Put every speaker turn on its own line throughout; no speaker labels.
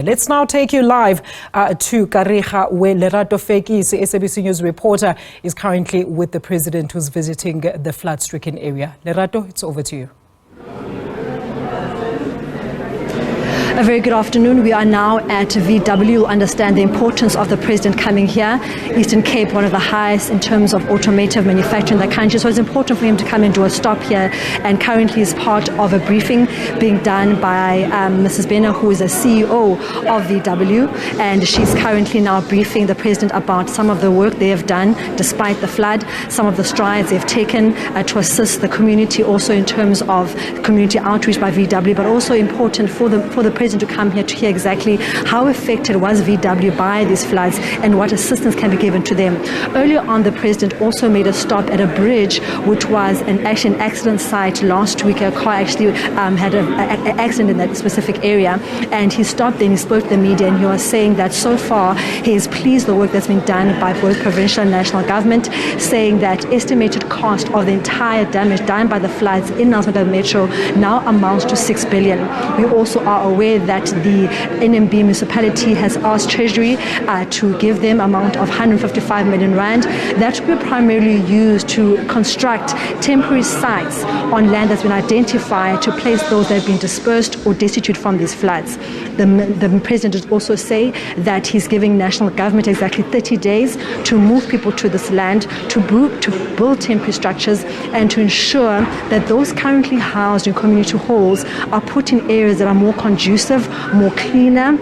Let's now take you live to Kariega, where Lerato Fekisi, SABC News reporter, is currently with the president who's visiting the flood-stricken area. Lerato, it's over to you.
A very good afternoon. We are now at VW. You'll understand the importance of the president coming here. Eastern Cape, one of the highest in terms of automotive manufacturing in the country. So it's important for him to come and do a stop here. And currently is part of a briefing being done by Mrs. Bena, who is a CEO of VW. And she's currently now briefing the president about some of the work they have done despite the flood, some of the strides they've taken to assist the community, also in terms of community outreach by VW, but also important for the president to come here to hear exactly how affected was VW by these floods and what assistance can be given to them. Earlier on, the president also made a stop at a bridge, which was an accident site last week. A car actually had an accident in that specific area, and he stopped there and he spoke to the media, and he was saying that so far he is pleased with the work that's been done by both provincial and national government, saying that estimated cost of the entire damage done by the floods in Nelson Metro now amounts to 6 billion. We also are aware that the NMB municipality has asked Treasury to give them amount of 155 million rand. That will be primarily used to construct temporary sites on land that's been identified to place those that have been dispersed or destitute from these floods. The president did also say that he's giving national government exactly 30 days to move people to this land, to build temporary structures, and to ensure that those currently housed in community halls are put in areas that are more conducive, more cleaner,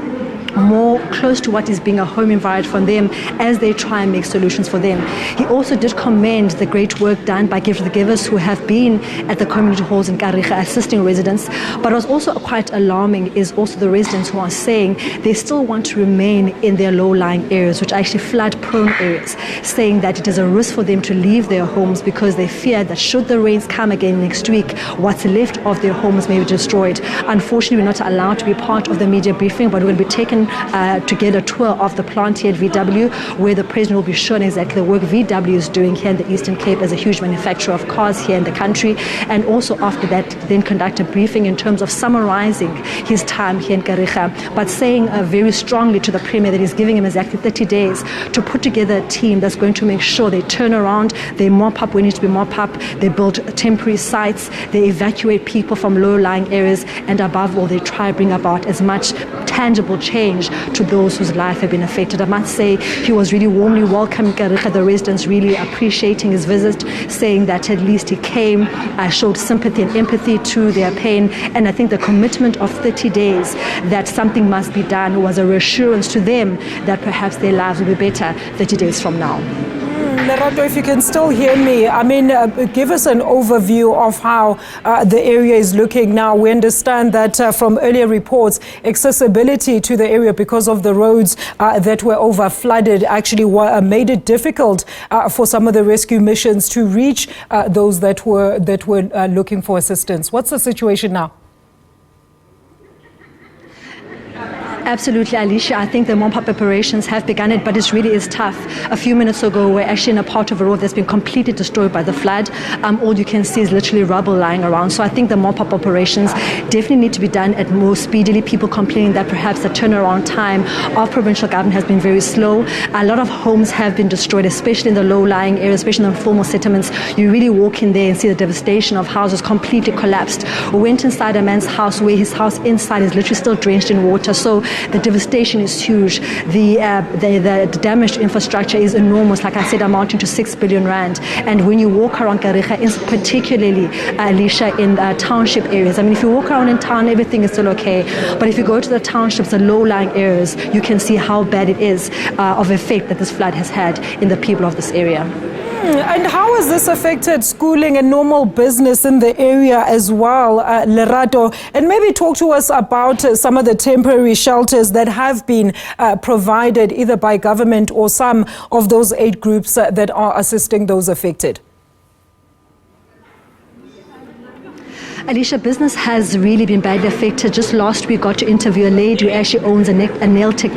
more close to what is being a home environment for them as they try and make solutions for them. He also did commend the great work done by gift-givers who have been at the community halls in Kariega assisting residents. But what's also quite alarming is also the residents who are saying they still want to remain in their low-lying areas, which are actually flood-prone areas, saying that it is a risk for them to leave their homes because they fear that should the rains come again next week, what's left of their homes may be destroyed. Unfortunately, we're not allowed to be part of the media briefing, but we'll be taken to get a tour of the plant here at VW, where the president will be shown exactly the work VW is doing here in the Eastern Cape as a huge manufacturer of cars here in the country, and also after that then conduct a briefing in terms of summarizing his time here in Kariega, but saying very strongly to the premier that he's giving him exactly 30 days to put together a team that's going to make sure they turn around, they mop up when it needs to be mop up, they build temporary sites, they evacuate people from low-lying areas, and above all, they try to bring about as much tangible change to those whose life have been affected. I must say he was really warmly welcoming Kariega, the residents really appreciating his visit, saying that at least he came, showed sympathy and empathy to their pain, and I think the commitment of 30 days that something must be done was a reassurance to them that perhaps their lives will be better 30 days from now.
Lerato, if you can still hear me, I mean, give us an overview of how the area is looking now. We understand that from earlier reports, accessibility to the area because of the roads that were over flooded actually made it difficult for some of the rescue missions to reach those that were looking for assistance. What's the situation now?
Absolutely, Alicia. I think the mop-up operations have begun it, but it really is tough. A few minutes ago, we're actually in a part of a road that's been completely destroyed by the flood. All you can see is literally rubble lying around. So I think the mop-up operations definitely need to be done at more speedily. People complaining that perhaps the turnaround time of provincial government has been very slow. A lot of homes have been destroyed, especially in the low-lying areas, especially in the informal settlements. You really walk in there and see the devastation of houses completely collapsed. We went inside a man's house where his house inside is literally still drenched in water. So the devastation is huge. The damaged infrastructure is enormous, like I said, amounting to 6 billion rand. And when you walk around Kariega, particularly, Alicia, in township areas, I mean, if you walk around in town, everything is still okay. But if you go to the townships, the low-lying areas, you can see how bad it is of effect that this flood has had in the people of this area.
And how has this affected schooling and normal business in the area as well, Lerato? And maybe talk to us about some of the temporary shelters that have been provided either by government or some of those aid groups that are assisting those affected.
Alicia, business has really been badly affected. Just last week, got to interview a lady who actually owns a nail tech,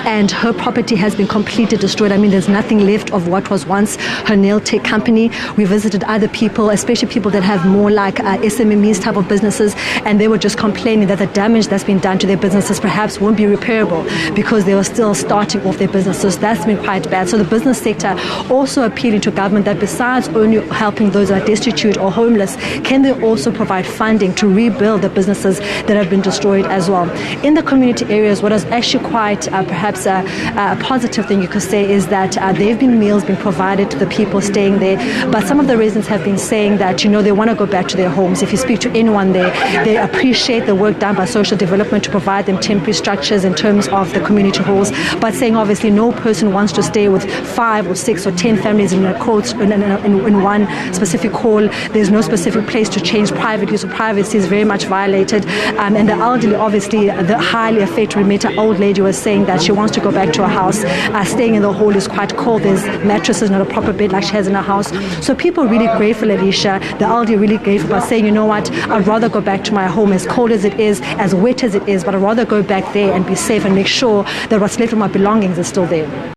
and her property has been completely destroyed. I mean, there's nothing left of what was once her nail tech company. We visited other people, especially people that have more like SMEs type of businesses, and they were just complaining that the damage that's been done to their businesses perhaps won't be repairable because they were still starting off their businesses. That's been quite bad. So the business sector also appealing to government that besides only helping those that are destitute or homeless, can they also provide funding to rebuild the businesses that have been destroyed as well. In the community areas, what is actually quite perhaps a positive thing you could say is that there have been meals being provided to the people staying there, but some of the residents have been saying that, you know, they want to go back to their homes. If you speak to anyone there, they appreciate the work done by social development to provide them temporary structures in terms of the community halls, but saying obviously no person wants to stay with 5 or 6 or 10 families in one specific hall. There's no specific place to change. Private use of privacy is very much violated, and the elderly, obviously the highly affected. We met an old lady who was saying that she wants to go back to her house. Staying in the hall is quite cold. There's mattresses, not a proper bed like she has in her house. So people are really grateful, Alicia. The elderly are really grateful by saying, you know what, I'd rather go back to my home, as cold as it is, as wet as it is, but I'd rather go back there and be safe and make sure that what's left of my belongings is still there.